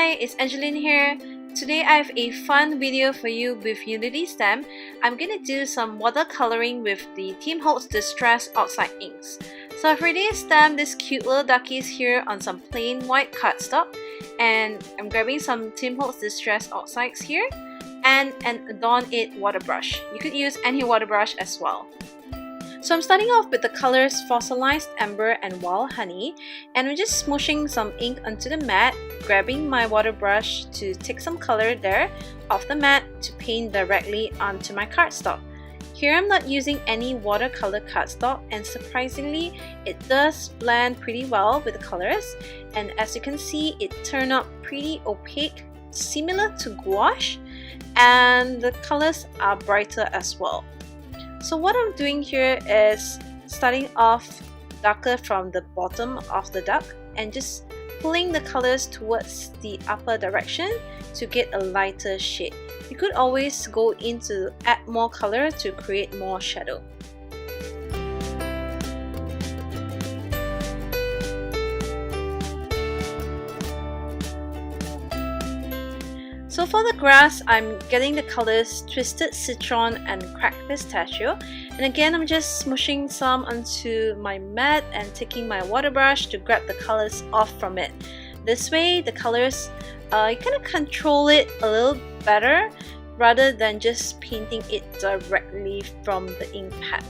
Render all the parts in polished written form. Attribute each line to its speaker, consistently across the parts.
Speaker 1: Hi, it's Angeline here. Today I have a fun video for you with Unity Stamp. I'm gonna do some watercoloring with the Tim Holtz Distress Oxide inks. So I've already stamped this cute little duckies here on some plain white cardstock, and I'm grabbing some Tim Holtz Distress Oxides here and an Adorn It water brush. You could use any water brush as well. So I'm starting off with the colors Fossilized Amber and Wild Honey, and I'm just smooshing some ink onto the mat, grabbing my water brush to take some color there off the mat to paint directly onto my cardstock. Here I'm not using any watercolor cardstock, and surprisingly it does blend pretty well with the colors, and as you can see it turned out pretty opaque, similar to gouache, and the colors are brighter as well. So what I'm doing here is starting off darker from the bottom of the duck and just pulling the colors towards the upper direction to get a lighter shade. You could always go in to add more color to create more shadow. So for the grass, I'm getting the colors Twisted Citron and Cracked Pistachio, and again I'm just smooshing some onto my mat and taking my water brush to grab the colors off from it. This way the colors, you kind of control it a little better rather than just painting it directly from the ink pad.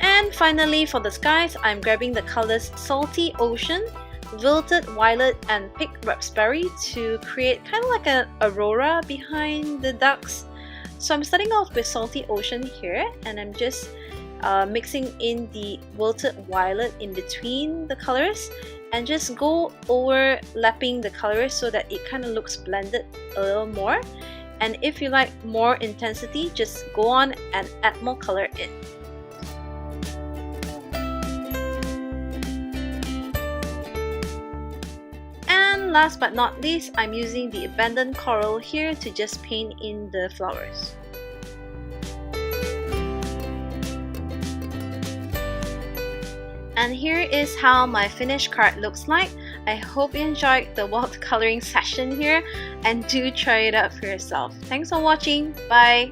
Speaker 1: And finally for the skies, I'm grabbing the colors Salty Ocean, Wilted Violet and Pink Raspberry to create kind of like an aurora behind the ducks. So I'm starting off with Salty Ocean here, and I'm just mixing in the Wilted Violet in between the colors and just go overlapping the colors so that it kind of looks blended a little more. And if you like more intensity, just go on and add more color in. Last but not least, I'm using the Abandoned Coral here to just paint in the flowers. And here is how my finished card looks like. I hope you enjoyed the watercoloring session here, and do try it out for yourself. Thanks for watching. Bye!